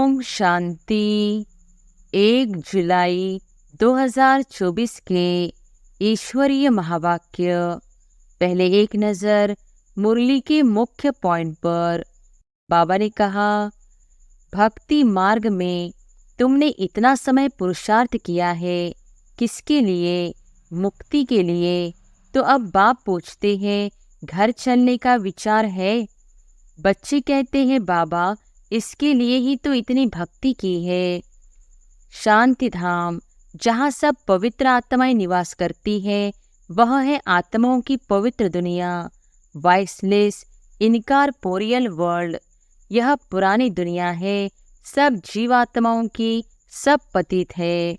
ओम शांति। 1 जुलाई 2024 के ईश्वरीय महावाक्य। पहले एक नज़र मुरली के मुख्य पॉइंट पर। बाबा ने कहा, भक्ति मार्ग में तुमने इतना समय पुरुषार्थ किया है, किसके लिए? मुक्ति के लिए। तो अब बाप पूछते हैं, घर चलने का विचार है? बच्चे कहते हैं, बाबा इसके लिए ही तो इतनी भक्ति की है। शांति धाम, जहाँ सब पवित्र आत्माएं निवास करती है, वह है आत्माओं की पवित्र दुनिया, वाइसलेस इनकारपोरियल वर्ल्ड। यह पुरानी दुनिया है, सब जीवात्माओं की, सब पतित है।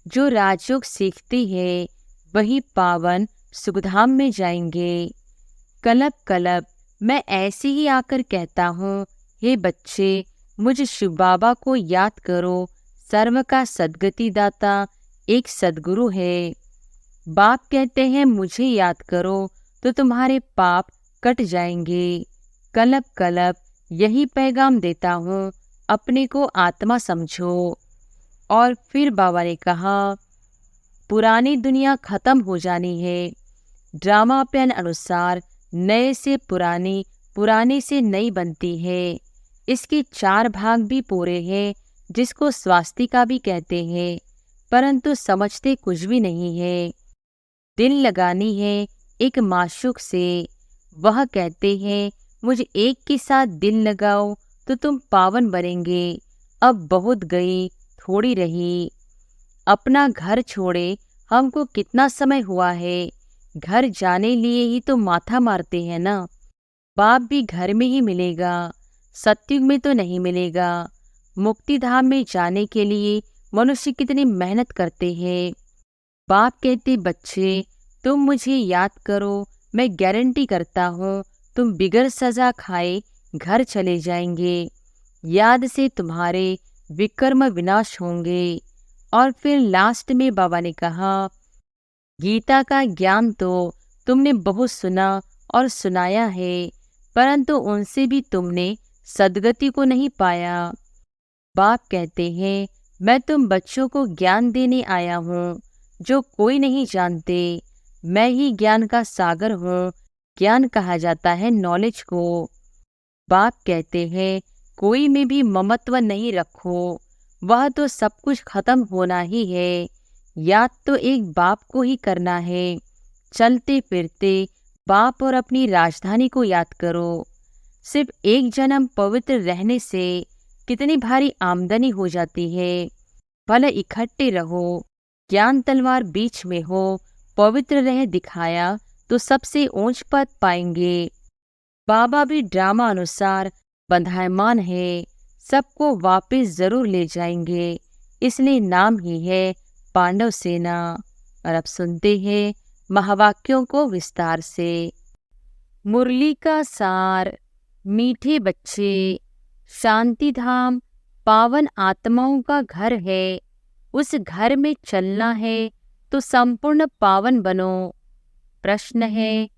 जो राजयोग सीखती है वही पावन सुखधाम में जाएंगे। कलब कलब मैं ऐसे ही आकर कहता हूँ, हे बच्चे, मुझ शिव बाबा को याद करो। सर्व का सद्गति दाता एक सद्गुरु है। बाप कहते हैं, मुझे याद करो तो तुम्हारे पाप कट जाएंगे। कलब कलब यही पैगाम देता हूँ, अपने को आत्मा समझो। और फिर बाबा ने कहा, पुरानी दुनिया खत्म हो जानी है। ड्रामा प्लान अनुसार नए से पुरानी, पुराने से नई बनती है। इसके 4 भाग भी पूरे हैं, जिसको स्वास्तिका भी कहते हैं, परंतु समझते कुछ भी नहीं है। दिल लगानी है एक माशूक से। वह कहते हैं, मुझे एक के साथ दिल लगाओ तो तुम पावन बनेंगे। अब बहुत गई, थोड़ी रही। अपना घर छोड़े हमको कितना समय हुआ है। घर जाने लिए ही तो माथा मारते हैं ना। बाप भी घर में ही मिलेगा, सत्युग में तो नहीं मिलेगा। मुक्ति धाम में जाने के लिए मनुष्य कितनी मेहनत करते हैं। बाप कहते, बच्चे तुम मुझे याद करो, मैं गारंटी करता हूँ तुम बिगर सजा खाए घर चले जाएंगे। याद से तुम्हारे विकर्म विनाश होंगे। और फिर लास्ट में बाबा ने कहा, गीता का ज्ञान तो तुमने बहुत सुना और सुनाया है, परंतु उनसे भी तुमने सद्गति को नहीं पाया। बाप कहते हैं, मैं तुम बच्चों को ज्ञान देने आया हूँ, जो कोई नहीं जानते। मैं ही ज्ञान का सागर हूँ। ज्ञान कहा जाता है नॉलेज को। बाप कहते हैं, कोई में भी ममत्व नहीं रखो, वह तो सब कुछ खत्म होना ही है। याद तो एक बाप को ही करना है। चलते फिरते बाप और अपनी राजधानी को याद करो। सिर्फ एक जन्म पवित्र रहने से कितनी भारी आमदनी हो जाती है। भले इकट्ठे रहो, ज्ञान तलवार बीच में हो, पवित्र रह दिखाया तो सबसे ऊंच पद पाएंगे। बाबा भी ड्रामा अनुसार बंधायमान है, सबको वापस जरूर ले जाएंगे। इसलिए नाम ही है पांडव सेना। और अब सुनते हैं महावाक्यों को विस्तार से। मुरली का सार। मीठे बच्चे, शांति धाम पावन आत्माओं का घर है। उस घर में चलना है तो संपूर्ण पावन बनो। प्रश्न है,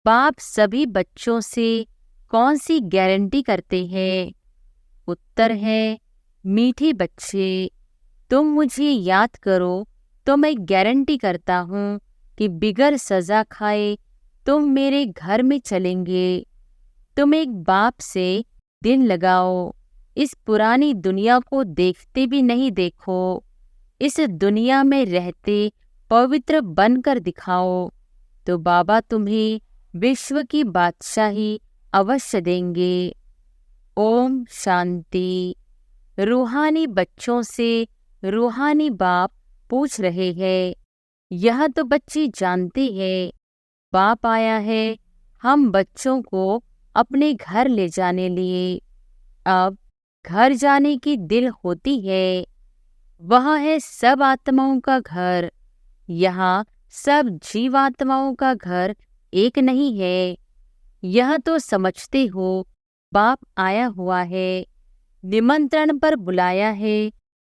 बाप सभी बच्चों से कौन सी गारंटी करते हैं? उत्तर है, मीठे बच्चे, तुम मुझे याद करो तो मैं गारंटी करता हूँ कि बिगर सजा खाए तुम मेरे घर में चलेंगे। तुम एक बाप से दिल लगाओ। इस पुरानी दुनिया को देखते भी नहीं देखो। इस दुनिया में रहते पवित्र बनकर दिखाओ, तो बाबा तुम्हें विश्व की बादशाही अवश्य देंगे। ओम शांति। रूहानी बच्चों से रूहानी बाप पूछ रहे हैं। यह तो बच्चे जानते हैं, बाप आया है हम बच्चों को अपने घर ले जाने लिए। अब घर जाने की दिल होती है। वह है सब आत्माओं का घर। यहाँ सब जीवात्माओं का घर एक नहीं है। यह तो समझते हो, बाप आया हुआ है, निमंत्रण पर बुलाया है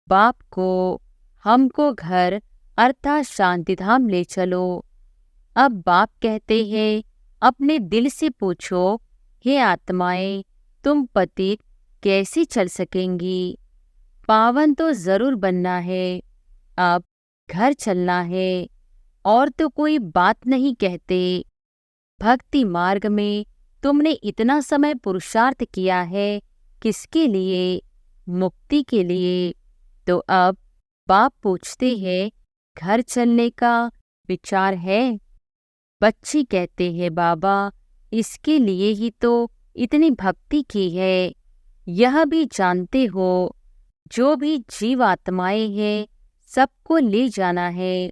बाप को। हमको घर अर्थात शांतिधाम ले चलो। अब बाप कहते हैं, अपने दिल से पूछो, हे आत्माएं, तुम पतित कैसे चल सकेंगी? पावन तो जरूर बनना है। अब घर चलना है, और तो कोई बात नहीं कहते। भक्ति मार्ग में तुमने इतना समय पुरुषार्थ किया है, किसके लिए? मुक्ति के लिए। तो अब बाप पूछते हैं, घर चलने का विचार है? बच्ची कहते हैं, बाबा इसके लिए ही तो इतनी भक्ति की है। यह भी जानते हो, जो भी जीवात्माएं हैं सबको ले जाना है,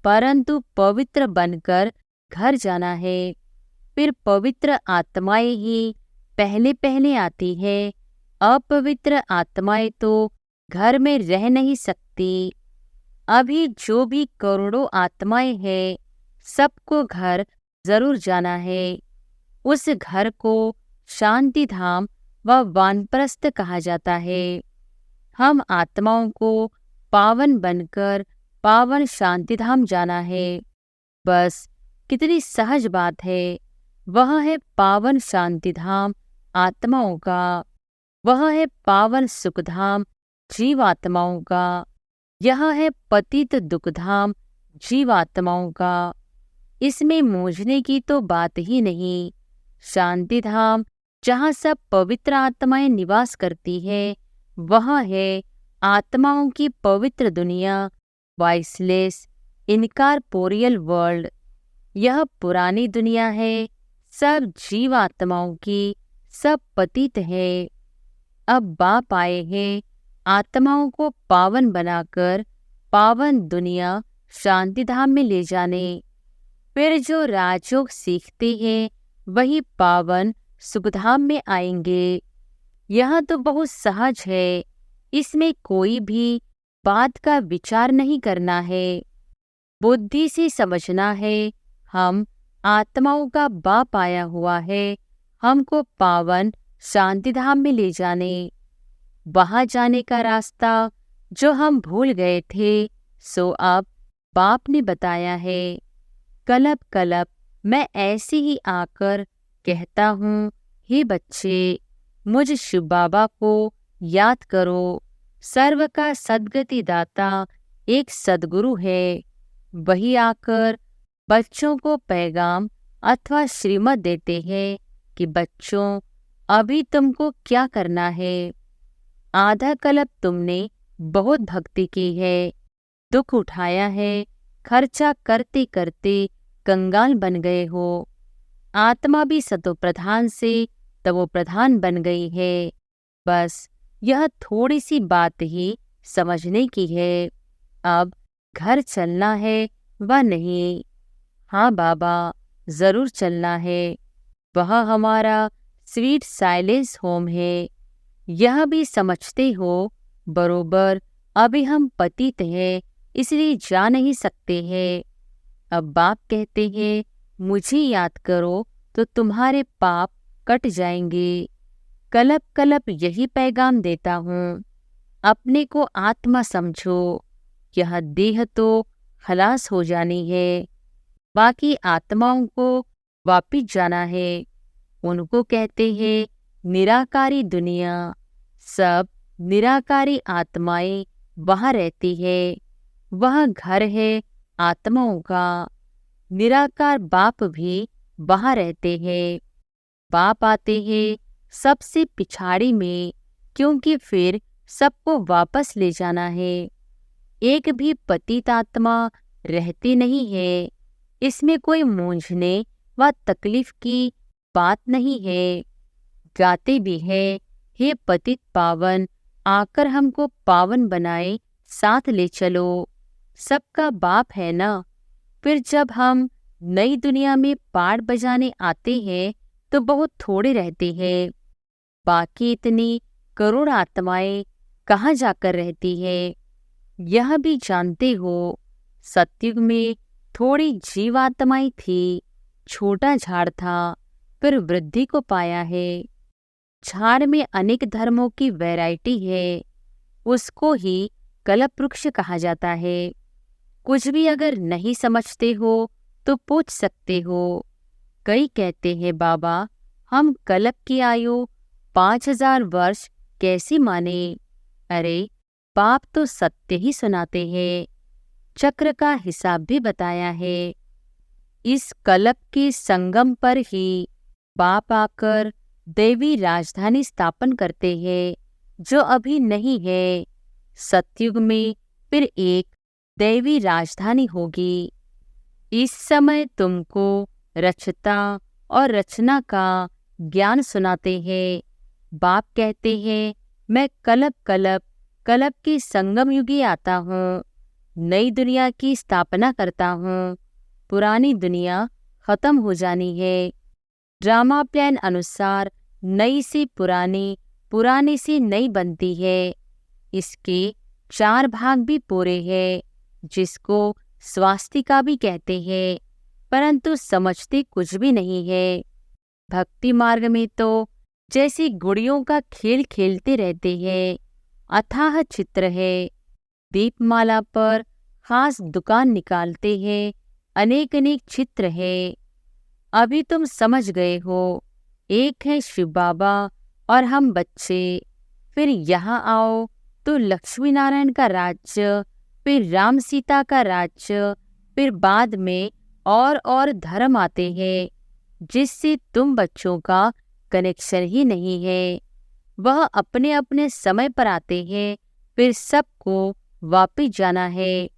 परंतु पवित्र बनकर घर जाना है। फिर पवित्र आत्माएं ही पहले पहले आती है। अपवित्र आत्माएं तो घर में रह नहीं सकती। अभी जो भी करोड़ों आत्माएं हैं, सबको घर जरूर जाना है। उस घर को शांति धाम व वानप्रस्थ कहा जाता है। हम आत्माओं को पावन बनकर पावन शांतिधाम जाना है। बस कितनी सहज बात है। वह है पावन शांतिधाम आत्माओं का, वह है पावन सुखधाम जीवात्माओं का, यह है पतित दुखधाम जीवात्माओं का। इसमें मूंझने की तो बात ही नहीं। शांतिधाम जहाँ सब पवित्र आत्माएं निवास करती है, वह है आत्माओं की पवित्र दुनिया, वॉइसलेस इनकॉर्पोरियल वर्ल्ड। यह पुरानी दुनिया है, सब जीवात्माओं की, सब पतित है। अब बाप आए हैं आत्माओं को पावन बनाकर पावन दुनिया शांतिधाम में ले जाने। फिर जो राजयोग सीखते हैं वही पावन सुखधाम में आएंगे। यह तो बहुत सहज है, इसमें कोई भी बात का विचार नहीं करना है। बुद्धि से समझना है, हम आत्माओं का बाप आया हुआ है हमको पावन शांतिधाम में ले जाने। वहां जाने का रास्ता जो हम भूल गए थे, सो अब बाप ने बताया है। कलप कलप मैं ऐसे ही आकर कहता हूँ, हे बच्चे मुझ शिव बाबा को याद करो। सर्व का सद्गति दाता एक सद्गुरु है। वही आकर बच्चों को पैगाम अथवा श्रीमत देते हैं कि बच्चों अभी तुमको क्या करना है। आधा कल्प तुमने बहुत भक्ति की है, दुख उठाया है, खर्चा करते करते कंगाल बन गए हो। आत्मा भी सतो प्रधान से तवो प्रधान बन गई है। बस यह थोड़ी सी बात ही समझने की है। अब घर चलना है व नहीं? हाँ बाबा, जरूर चलना है। वह हमारा स्वीट साइलेंस होम है। यह भी समझते हो बरोबर। अभी हम पतित हैं, इसलिए जा नहीं सकते हैं। अब बाप कहते हैं, मुझे याद करो तो तुम्हारे पाप कट जाएंगे। कलप कलप यही पैगाम देता हूँ, अपने को आत्मा समझो। यह देह तो खलास हो जानी है, बाकी आत्माओं को वापिस जाना है। उनको कहते हैं निराकारी दुनिया। सब निराकारी आत्माएं वहाँ रहती है। वह घर है आत्माओं का। निराकार बाप भी वहाँ रहते हैं। बाप आते हैं सबसे पिछाड़ी में, क्योंकि फिर सबको वापस ले जाना है। एक भी पतित आत्मा रहती नहीं है। इसमें कोई मूंझने व तकलीफ की बात नहीं है। गाते भी है, हे पतित पावन आकर हमको पावन बनाए, साथ ले चलो। सबका बाप है ना। फिर जब हम नई दुनिया में पाठ बजाने आते हैं तो बहुत थोड़े रहते हैं। बाकी इतनी करोड़ आत्माएं कहाँ जाकर रहती है। यह भी जानते हो, सतयुग में थोड़ी जीवात्माएं थी, छोटा झाड़ था, फिर वृद्धि को पाया है। झाड़ में अनेक धर्मों की वैरायटी है, उसको ही कल्प वृक्ष कहा जाता है। कुछ भी अगर नहीं समझते हो तो पूछ सकते हो। कई कहते हैं, बाबा हम कल्प की आयु 5000 वर्ष कैसे माने? अरे बाप तो सत्य ही सुनाते हैं, चक्र का हिसाब भी बताया है। इस कलप के संगम पर ही बाप आकर देवी राजधानी स्थापन करते हैं, जो अभी नहीं है। सतयुग में फिर एक दैवी राजधानी होगी। इस समय तुमको रचता और रचना का ज्ञान सुनाते हैं। बाप कहते हैं, मैं कलप कलप कलप के संगम युगी आता हूँ, नई दुनिया की स्थापना करता हूँ। पुरानी दुनिया खत्म हो जानी है। ड्रामा प्लान अनुसार नई से पुरानी, पुराने से नई बनती है। इसके 4 भाग भी पूरे हैं, जिसको स्वास्तिका भी कहते हैं, परंतु समझते कुछ भी नहीं है। भक्ति मार्ग में तो जैसे गुड़ियों का खेल खेलते रहते हैं। अथाह चित्र है। दीपमाला पर खास दुकान निकालते हैं, अनेक अनेक चित्र है। अभी तुम समझ गए हो, एक है शिव बाबा और हम बच्चे। फिर यहाँ आओ तो लक्ष्मी नारायण का राज्य, फिर राम सीता का राज्य, फिर बाद में और धर्म आते हैं, जिससे तुम बच्चों का कनेक्शन ही नहीं है। वह अपने अपने समय पर आते हैं, फिर सबको वापिस जाना है।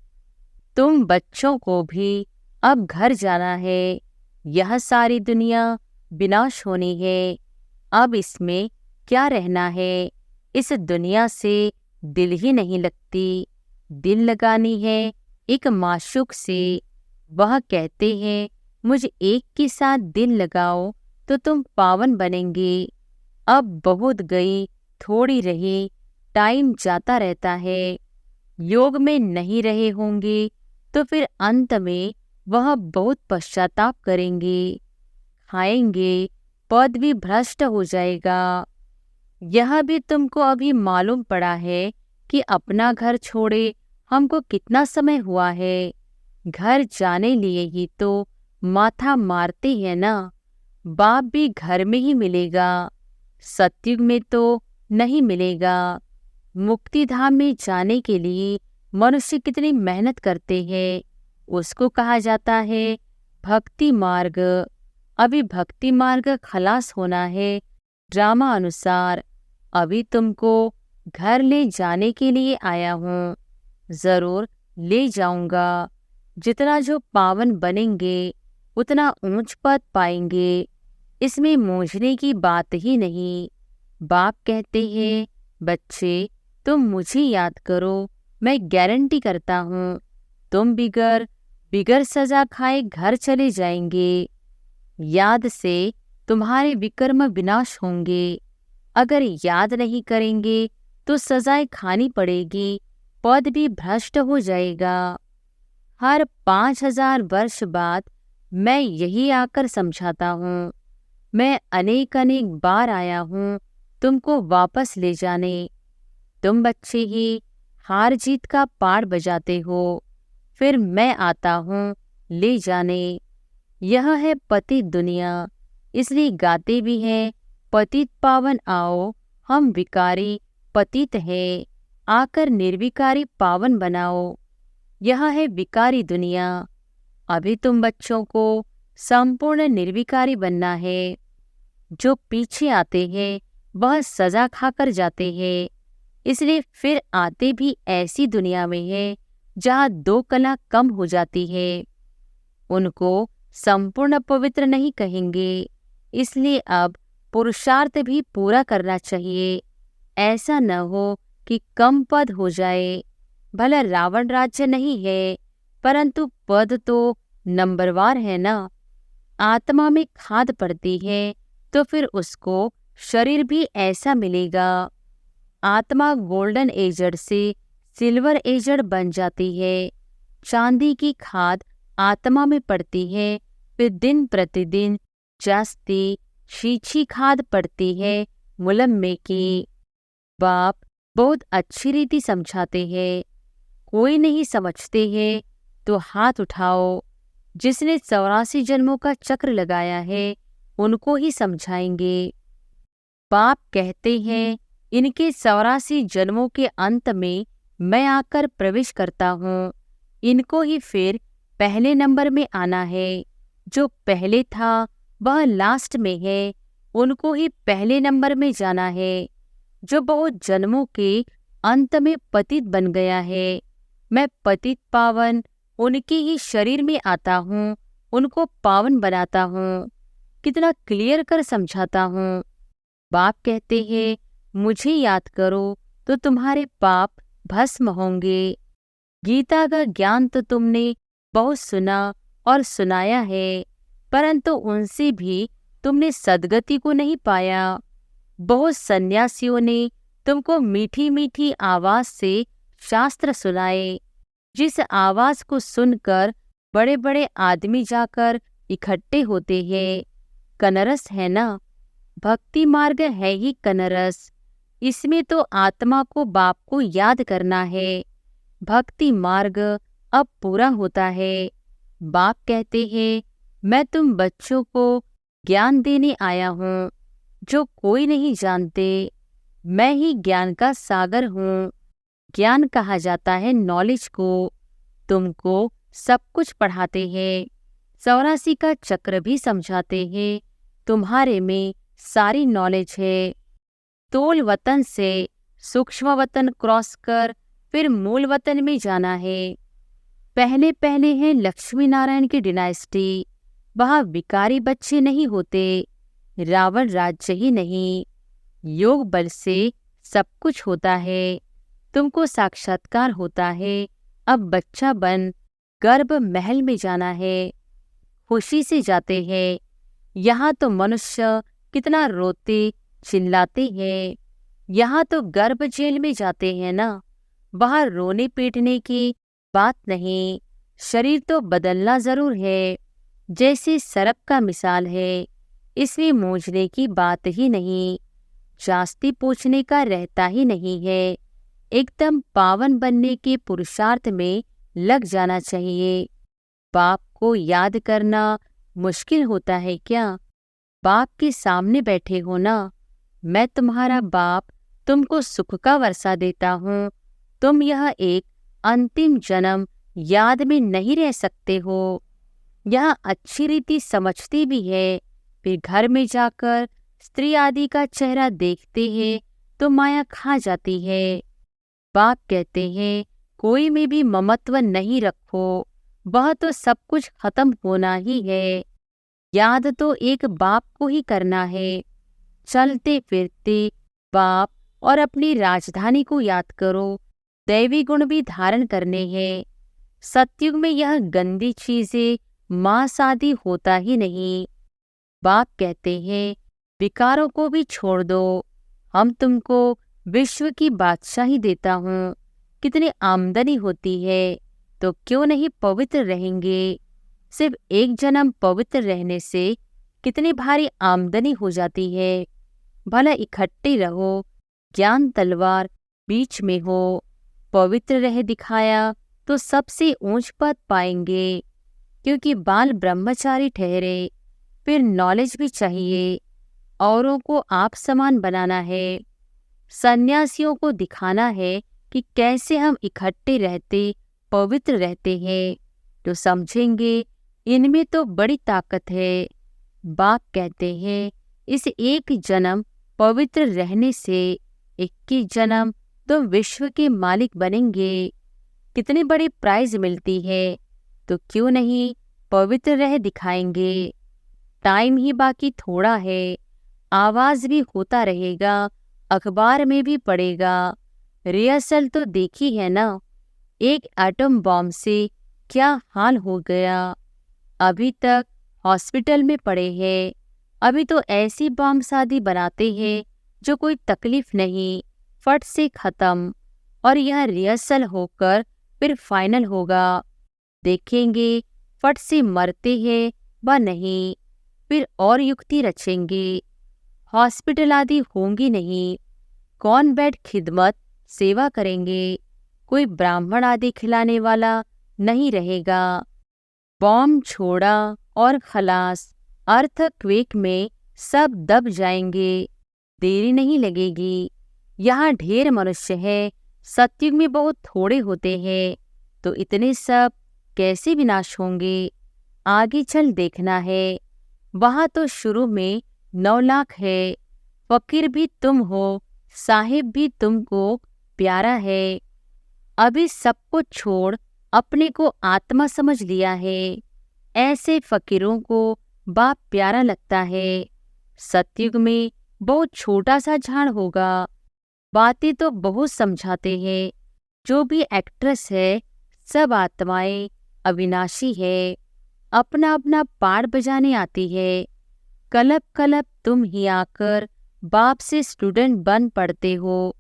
तुम बच्चों को भी अब घर जाना है। यह सारी दुनिया विनाश होनी है। अब इसमें क्या रहना है। इस दुनिया से दिल ही नहीं लगती। दिल लगानी है एक माशूक से। वह कहते हैं, मुझ एक के साथ दिल लगाओ तो तुम पावन बनेंगे। अब बहुत गई, थोड़ी रही, टाइम जाता रहता है। योग में नहीं रहे होंगे तो फिर अंत में वह बहुत पश्चाताप करेंगे, खाएंगे, पद भी भ्रष्ट हो जाएगा। यह भी तुमको अभी मालूम पड़ा है कि अपना घर छोड़े हमको कितना समय हुआ है। घर जाने लिए ही तो माथा मारते हैं ना। बाप भी घर में ही मिलेगा, सतयुग में तो नहीं मिलेगा। मुक्ति धाम में जाने के लिए मनुष्य कितनी मेहनत करते हैं, उसको कहा जाता है भक्ति मार्ग। अभी भक्ति मार्ग खलास होना है ड्रामा अनुसार। अभी तुमको घर ले जाने के लिए आया हूँ। जरूर ले जाऊंगा। जितना जो पावन बनेंगे उतना ऊंच पद पाएंगे। इसमें मूंझने की बात ही नहीं। बाप कहते हैं, बच्चे तुम मुझे याद करो, मैं गारंटी करता हूँ तुम बिगर सजा खाए घर चले जाएंगे। याद से तुम्हारे विकर्म विनाश होंगे। अगर याद नहीं करेंगे तो सजाएं खानी पड़ेगी, पद भी भ्रष्ट हो जाएगा। हर 5000 वर्ष बाद मैं यही आकर समझाता हूँ। मैं अनेक बार आया हूँ तुमको वापस ले जाने। तुम बच्चे ही हार जीत का पाठ बजाते हो, फिर मैं आता हूँ ले जाने। यह है पतित दुनिया, इसलिए गाते भी हैं, पतित पावन आओ, हम विकारी पतित है, आकर निर्विकारी पावन बनाओ। यह है विकारी दुनिया। अभी तुम बच्चों को संपूर्ण निर्विकारी बनना है। जो पीछे आते हैं वह सजा खाकर जाते हैं, इसलिए फिर आते भी ऐसी दुनिया में है जहाँ 2 कला कम हो जाती है। उनको संपूर्ण पवित्र नहीं कहेंगे, इसलिए अब पुरुषार्थ भी पूरा करना चाहिए। ऐसा न हो कि कम पद हो जाए। भला रावण राज्य नहीं है, परंतु पद तो नंबरवार है ना। आत्मा में खाद पड़ती है तो फिर उसको शरीर भी ऐसा मिलेगा। आत्मा गोल्डन एजड से सिल्वर एजड बन जाती है। चांदी की खाद आत्मा में पड़ती है, फिर दिन प्रतिदिन जास्ती छीछी खाद पड़ती है मुलम्मे की। बाप बहुत अच्छी रीति समझाते हैं। कोई नहीं समझते हैं तो हाथ उठाओ। जिसने 84 जन्मों का चक्र लगाया है उनको ही समझाएंगे। बाप कहते हैं, इनके 84 जन्मों के अंत में मैं आकर प्रवेश करता हूँ। इनको ही फिर पहले नंबर में आना है। जो पहले था वह लास्ट में है, उनको ही पहले नंबर में जाना है। जो बहुत जन्मों के अंत में पतित बन गया है, मैं पतित पावन उनके ही शरीर में आता हूँ, उनको पावन बनाता हूँ। कितना क्लियर कर समझाता हूँ। बाप कहते हैं, मुझे याद करो तो तुम्हारे पाप भस्म होंगे। गीता का ज्ञान तो तुमने बहुत सुना और सुनाया है, परंतु उनसे भी तुमने सद्गति को नहीं पाया। बहुत सन्यासियों ने तुमको मीठी मीठी आवाज से शास्त्र सुनाए, जिस आवाज को सुनकर बड़े बड़े आदमी जाकर इकट्ठे होते हैं। कनरस है ना, भक्ति मार्ग है ही कनरस। इसमें तो आत्मा को बाप को याद करना है। भक्ति मार्ग अब पूरा होता है। बाप कहते हैं, मैं तुम बच्चों को ज्ञान देने आया हूँ, जो कोई नहीं जानते। मैं ही ज्ञान का सागर हूँ। ज्ञान कहा जाता है नॉलेज को। तुमको सब कुछ पढ़ाते हैं, 84 का चक्र भी समझाते हैं। तुम्हारे में सारी नॉलेज है। तोल वतन से सूक्ष्म वतन क्रॉस कर फिर मूल वतन में जाना है। पहले पहले है लक्ष्मी नारायण की डिनाइस्टी। वहाँ विकारी बच्चे नहीं होते, रावण राज्य ही नहीं। योग बल से सब कुछ होता है। तुमको साक्षात्कार होता है। अब बच्चा बन गर्भ महल में जाना है। खुशी से जाते हैं। यहाँ तो मनुष्य कितना रोते चिल्लाते हैं। यहाँ तो गर्भ जेल में जाते हैं ना, वहाँ रोने पीटने की बात नहीं। शरीर तो बदलना जरूर है, जैसे सरप का मिसाल है। इसमें मूंझने की बात ही नहीं, जास्ती पूछने का रहता ही नहीं है। एकदम पावन बनने के पुरुषार्थ में लग जाना चाहिए। बाप को याद करना मुश्किल होता है क्या? बाप के सामने बैठे हो ना। मैं तुम्हारा बाप तुमको सुख का वर्षा देता हूँ। तुम यह एक अंतिम जन्म याद में नहीं रह सकते हो। यह अच्छी रीति समझते भी है, फिर घर में जाकर स्त्री आदि का चेहरा देखते हैं तो माया खा जाती है। बाप कहते हैं, कोई में भी ममत्व नहीं रखो, वह तो सब खत्म खत्म होना ही है। याद तो एक बाप को ही करना है। चलते फिरते बाप और अपनी राजधानी को याद करो। दैवी गुण भी धारण करने हैं। सतयुग में यह गंदी चीजें मांस आदि होता ही नहीं। बाप कहते हैं, विकारों को भी छोड़ दो। हम तुमको विश्व की बादशाही देता हूँ। कितनी आमदनी होती है तो क्यों नहीं पवित्र रहेंगे। सिर्फ एक जन्म पवित्र रहने से कितनी भारी आमदनी हो जाती है। भला इकट्ठे रहो, ज्ञान तलवार बीच में हो। पवित्र रह दिखाया तो सबसे ऊंच पद पाएंगे, क्योंकि बाल ब्रह्मचारी ठहरे। फिर नॉलेज भी चाहिए, औरों को आप समान बनाना है। सन्यासियों को दिखाना है कि कैसे हम इकट्ठे रहते पवित्र रहते हैं, तो समझेंगे इनमें तो बड़ी ताकत है। बाप कहते हैं, इस एक जन्म पवित्र रहने से 21 जन्म तो विश्व के मालिक बनेंगे। कितनी बड़ी प्राइज मिलती है, तो क्यों नहीं पवित्र रह दिखाएंगे। टाइम ही बाकी थोड़ा है। आवाज भी होता रहेगा, अखबार में भी पड़ेगा। रिहर्सल तो देखी है ना, एक एटम बॉम्ब से क्या हाल हो गया। अभी तक हॉस्पिटल में पड़े हैं। अभी तो ऐसी बॉम्ब शादी बनाते हैं जो कोई तकलीफ नहीं, फट से खत्म। और यह रिहर्सल होकर फिर फाइनल होगा। देखेंगे फट से मरते हैं व नहीं, फिर और युक्ति रचेंगे। हॉस्पिटल आदि होंगी नहीं। कौन बेड खिदमत सेवा करेंगे। कोई ब्राह्मण आदि खिलाने वाला नहीं रहेगा। बॉम्ब छोड़ा और खलास। अर्थक्वेक में सब दब जाएंगे, देरी नहीं लगेगी। यहाँ ढेर मनुष्य है, सतयुग में बहुत थोड़े होते हैं, तो इतने सब कैसे विनाश होंगे? आगे चल देखना है। वहां तो शुरू में 9 लाख है। फकीर भी तुम हो, साहिब भी तुमको प्यारा है। अभी सब कुछ छोड़ अपने को आत्मा समझ लिया है। ऐसे फकीरों को बाप प्यारा लगता है। सतयुग में बहुत छोटा सा झाड़ होगा। बातें तो बहुत समझाते हैं। जो भी एक्ट्रेस है, सब आत्माएं अविनाशी है। अपना अपना पार्ट बजाने आती है। कलप कलप तुम ही आकर बाप से स्टूडेंट बन पढ़ते हो।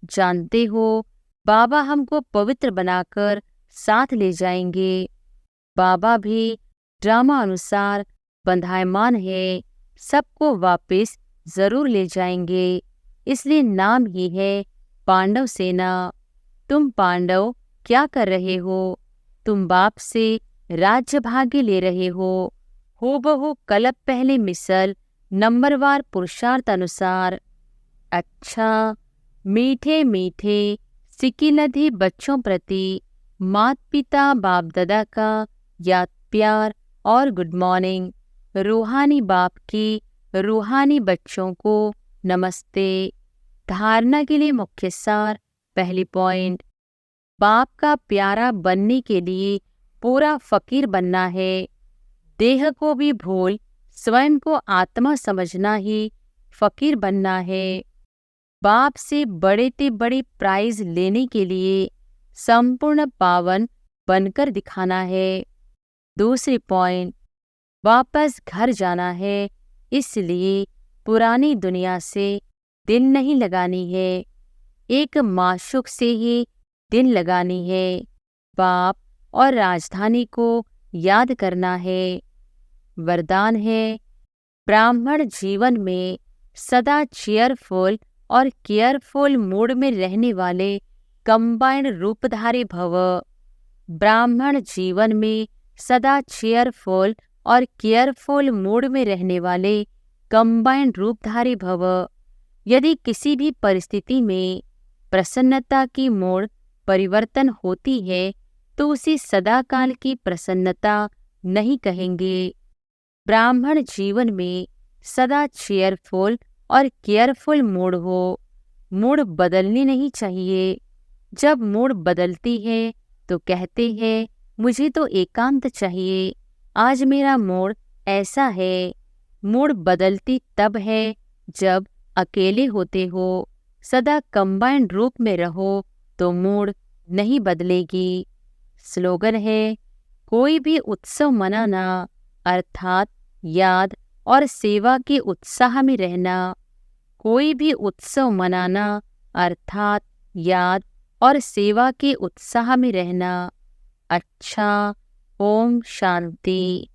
जानते हो बाबा हमको पवित्र बनाकर साथ ले जाएंगे। बाबा भी ड्रामा अनुसार बंधायमान है। सबको वापस जरूर ले जाएंगे। इसलिए नाम ही है पांडव सेना। तुम पांडव क्या कर रहे हो? तुम बाप से राज्य भाग्य ले रहे हो। हूबहू कलप पहले मिसल नंबरवार पुरुषार्थ अनुसार। अच्छा, मीठे मीठे सिकिलधे बच्चों प्रति माता पिता बाप दादा का याद प्यार और गुड मॉर्निंग। रूहानी बाप की रूहानी बच्चों को नमस्ते। धारणा के लिए मुख्य सार। पहली पॉइंट, बाप का प्यारा बनने के लिए पूरा फकीर बनना है। देह को भी भूल स्वयं को आत्मा समझना ही फकीर बनना है। बाप से बड़े ते बड़े प्राइज लेने के लिए संपूर्ण पावन बनकर दिखाना है। दूसरी पॉइंट, वापस घर जाना है। इसलिए पुरानी दुनिया से दिल नहीं लगानी है। एक माशूक से ही दिल लगानी है। बाप और राजधानी को याद करना है। वरदान है, ब्राह्मण जीवन में सदा चेयरफुल और केयरफुल मूड में रहने वाले कंबाइंड रूपधारी भव। ब्राह्मण जीवन में सदा चेयरफुल और केयरफुल मूड में रहने वाले कंबाइंड रूपधारी भव। यदि किसी भी परिस्थिति में प्रसन्नता की मूड परिवर्तन होती है तो उसे सदाकाल की प्रसन्नता नहीं कहेंगे। ब्राह्मण जीवन में सदा चेयरफुल और केयरफुल मूड हो। मूड बदलनी नहीं चाहिए। जब मूड बदलती है तो कहते हैं मुझे तो एकांत चाहिए, आज मेरा मूड ऐसा है। मूड बदलती तब है जब अकेले होते हो। सदा कंबाइंड रूप में रहो तो मूड नहीं बदलेगी। स्लोगन है, कोई भी उत्सव मनाना अर्थात याद और सेवा के उत्साह में रहना। कोई भी उत्सव मनाना अर्थात याद और सेवा के उत्साह में रहना। अच्छा, ओम शांति।